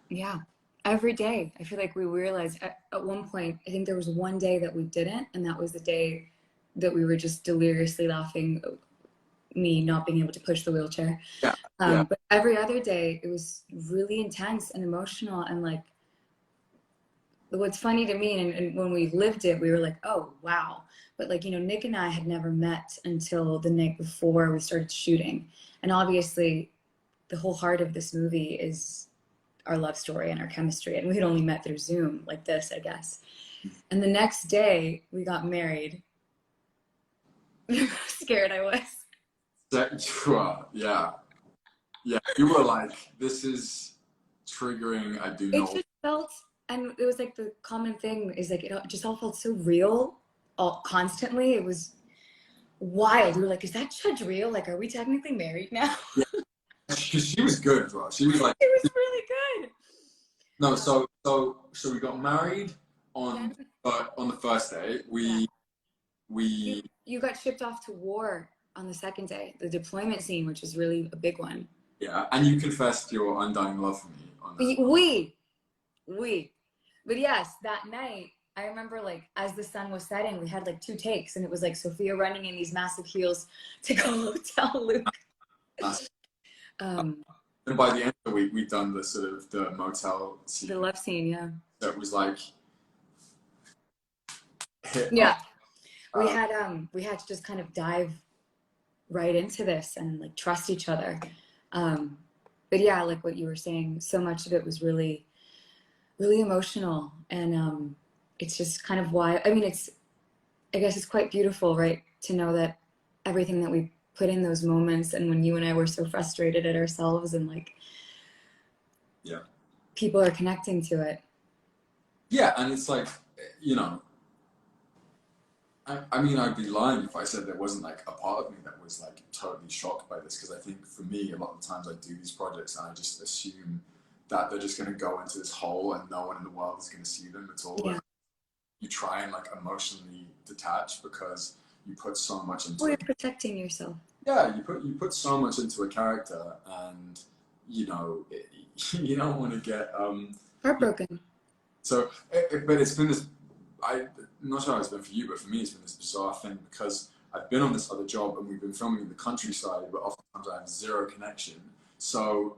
Yeah. Every day. I feel like we realized at one point, I think there was one day that we didn't, and that was the day that we were just deliriously laughing, me not being able to push the wheelchair. Yeah, yeah, But every other day, it was really intense and emotional. And like, what's funny to me, and when we lived it, we were like, oh, wow. But like, Nick and I had never met until the night before we started shooting. And obviously, the whole heart of this movie is our love story and our chemistry. And we had only met through Zoom like this, I guess. And the next day, we got married. Scared I was. yeah, yeah. You were like, this is triggering. I do It not. just felt, and it was like the common thing is like, it just all felt so real, all constantly. It was wild. We were like, is that judge real? Like, are we technically married now? Yeah, because she was good as well. She was like, It was really good. no. So we got married on, but on the first day, we You got shipped off to war on the second day, the deployment scene, which was really a big one. yeah, and you confessed your undying love for me on that. We. But yes, that night, I remember like as the sun was setting, we had like 2 takes, and it was like Sofia running in these massive heels to go tell Luke. And by the end of the week, we'd done the sort of the motel scene. The love scene, yeah. So it was like hit Yeah. up. We had to just kind of dive right into this and like trust each other. But yeah, like what you were saying, so much of it was really, really emotional. And it's just kind of why, I mean, I guess it's quite beautiful, right? To know that everything that we put in those moments, and when you and I were so frustrated at ourselves, and like, yeah, people are connecting to it. Yeah, and it's like, I mean, I'd be lying if I said there wasn't like a part of me that was like totally shocked by this, because I think for me, a lot of the times I do these projects and I just assume that they're just going to go into this hole and no one in the world is going to see them at all. Yeah. You try and like emotionally detach because you put so much into Well, you're it. protecting yourself. Yeah, you put so much into a character, and you don't want to get Heartbroken. So, but it's been this. I'm not sure how it's been for you, but for me, it's been this bizarre thing because I've been on this other job and we've been filming in the countryside, but oftentimes I have zero connection. So,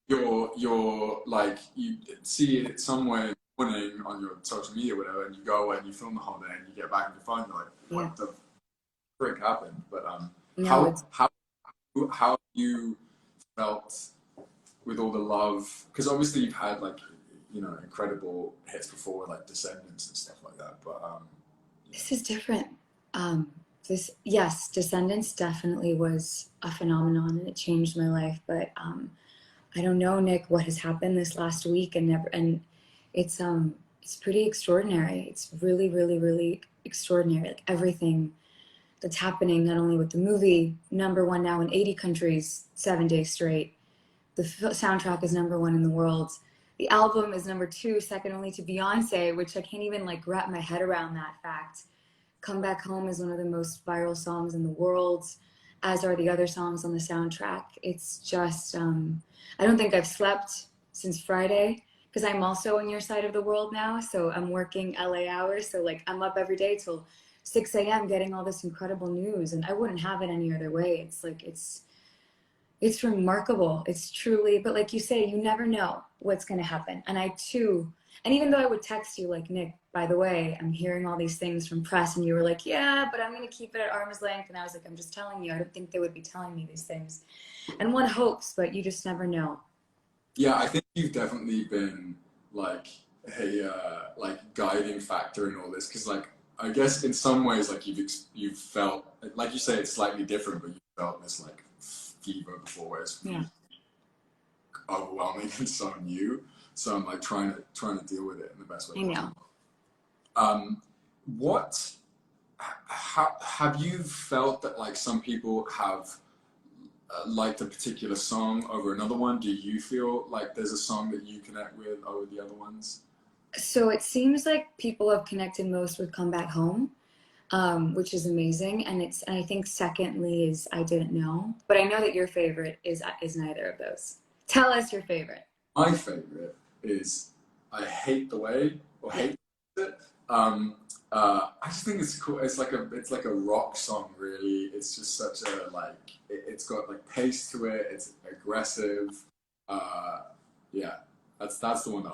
you're like, you see it somewhere in the morning on your social media or whatever, and you go and you film the whole day and you get back on your phone, you're like, what the frick happened? But No, how you felt with all the love, because obviously you've had like incredible hits before, like Descendants and stuff like that, but this is different. Yes, Descendants definitely was a phenomenon, and it changed my life. But I don't know, Nick, what has happened this last week, and it's pretty extraordinary. It's really, really, really extraordinary. Like everything that's happening, not only with the movie, #1 now in 80 countries, 7 days straight. The soundtrack is #1 in the world. The album is #2, second only to Beyonce, which I can't even like wrap my head around that fact. Come Back Home is one of the most viral songs in the world, as are the other songs on the soundtrack. It's just, I don't think I've slept since Friday, because I'm also on your side of the world now. So I'm working LA hours. So like I'm up every day till 6 a.m. getting all this incredible news, and I wouldn't have it any other way. It's like, it's remarkable. It's truly, but like you say, you never know what's going to happen. And I too, and even though I would text you like, Nick, by the way, I'm hearing all these things from press, and you were like, yeah, but I'm going to keep it at arm's length. And I was like, I'm just telling you, I don't think they would be telling me these things. And one hopes, but you just never know. Yeah, I think you've definitely been like a like guiding factor in all this, because like I guess in some ways like you've felt, like you say, it's slightly different, but you felt this like fever before, whereas overwhelming and so new. So I'm like trying to deal with it in the best way possible. How have you felt that like some people have liked a particular song over another one? Do you feel like there's a song that you connect with over the other ones? So it seems like people have connected most with Come Back Home, which is amazing. And I think secondly is I Didn't Know, but I know that your favorite is neither of those. Tell us your favorite. My favorite is I Hate the Way, or Yeah. Hate It. I just think it's cool. It's like a rock song, really. It's just such a like. It's got like pace to it. It's aggressive. Uh, yeah, that's the one that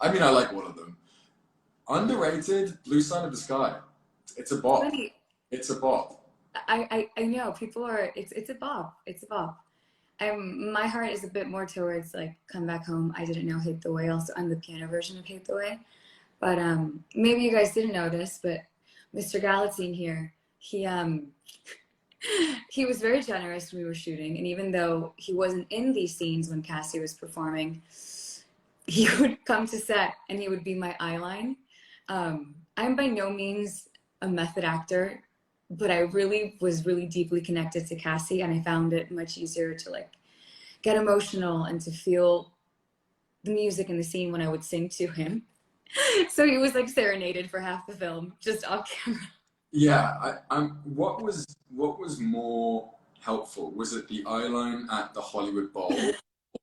I mean, I like all of them. Underrated, Blue Side of the Sky. It's a bop. Funny. It's a bop. I know people are. It's a bop. It's a bop. My heart is a bit more towards like Come Back Home. I Didn't Know Hate the Way. Also, I'm the piano version of Hate the Way. But maybe you guys didn't know this, but Mr. Galitzine here, he was very generous when we were shooting, and even though he wasn't in these scenes when Cassie was performing, he would come to set and he would be my eyeline. I'm by no means a method actor, but I really was really deeply connected to Cassie, and I found it much easier to like get emotional and to feel the music in the scene when I would sing to him. So he was like serenaded for half the film, just off camera. Yeah, what was more helpful? Was it the eyeline at the Hollywood Bowl,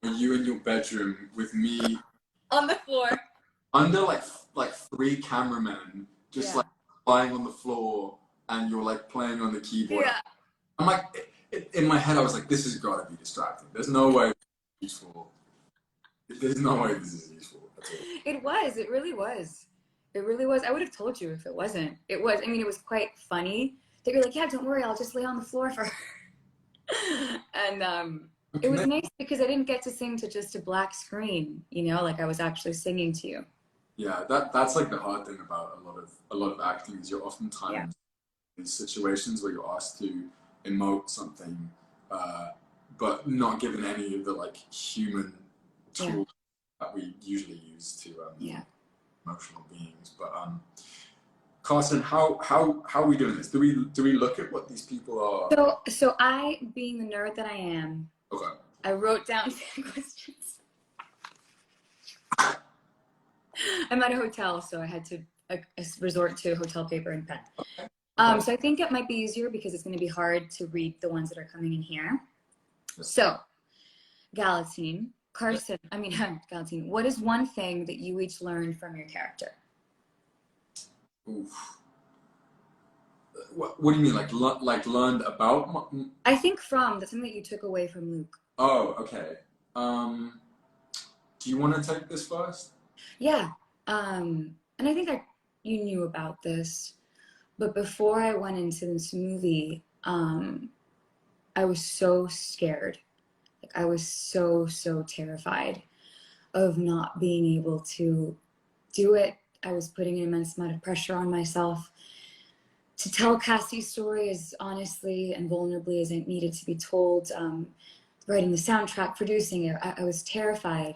or you in your bedroom with me On the floor. under like three cameramen just Yeah. like lying on the floor, and you're like playing on the keyboard? Yeah. I'm like, in my head, I was like, this has got to be distracting. There's no way this is useful. There's no way this is useful at all. It was. It really was. It really was. I would have told you if it wasn't. It was. I mean, it was quite funny that you're like, yeah, don't worry, I'll just lay on the floor for her. And it was nice because I didn't get to sing to just a black screen, you know, like I was actually singing to you. Yeah, that's like the hard thing about a lot of acting is you're oftentimes in these situations where you're asked to emote something, but not given any of the like human tools that we usually use to emotional beings. But Carson, how are we doing this? Do we look at what these people are? So I, being the nerd that I am, Okay. I wrote down 10 questions. I'm at a hotel, so I had to resort to hotel paper and pen. So I think it might be easier because it's going to be hard to read the ones that are coming in here. So, Galitzine, Carson, Galitzine, what is one thing that you each learned from your character? Oof. What do you mean, like learned about? I think that's something that you took away from Luke. Oh, okay. Do you want to take this first? Yeah. And I think you knew about this, but before I went into this movie, I was so scared. Like I was so terrified of not being able to do it. I was putting an immense amount of pressure on myself to tell Cassie's story as honestly and vulnerably as it needed to be told. Writing the soundtrack, producing it, I was terrified.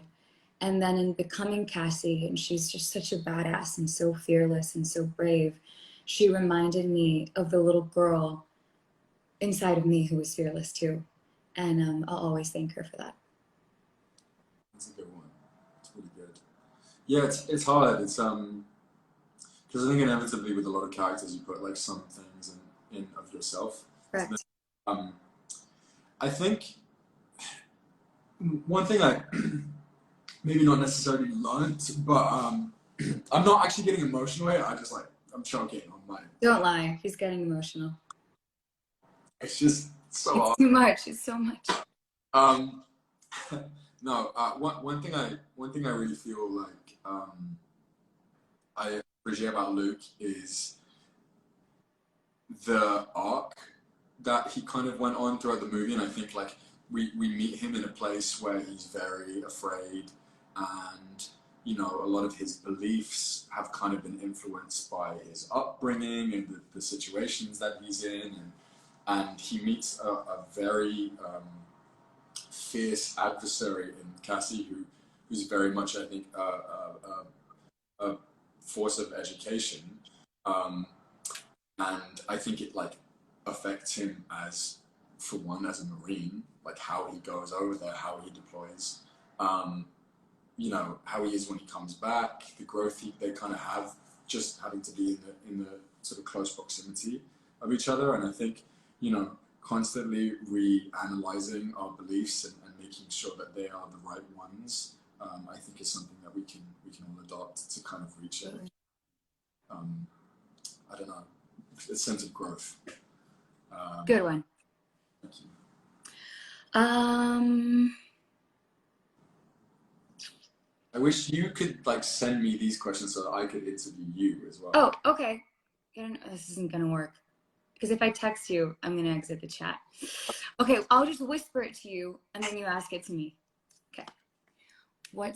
And then in becoming Cassie, and she's just such a badass and so fearless and so brave, she reminded me of the little girl inside of me who was fearless too. And I'll always thank her for that. That's a good one. It's really good. Yeah, it's hard. It's because I think inevitably with a lot of characters you put like some things in of yourself. Correct. I think one thing I maybe not necessarily learned, but I'm not actually getting emotional here. I'm choking on my. Don't lie. He's getting emotional. It's just so it's hard. too much. It's so much. No. One thing I really feel like I appreciate about Luke is the arc that he kind of went on throughout the movie, and I think like we meet him in a place where he's very afraid, and you know a lot of his beliefs have kind of been influenced by his upbringing and the situations that he's in, and he meets a very fierce adversary in Cassie who's very much I think a force of education, and I think it like affects him as a Marine, like how he goes over there, how he deploys, you know, how he is when he comes back, the growth they kind of have just having to be in the sort of close proximity of each other. And I think, you know, constantly reanalyzing our beliefs and making sure that they are the right ones I think is something that we can all adopt to kind of reach a, I don't know, a sense of growth. Good one. Thank you. I wish you could like send me these questions so that I could interview you as well. Oh, okay. This isn't gonna work because if I text you, I'm gonna exit the chat. Okay, I'll just whisper it to you and then you ask it to me.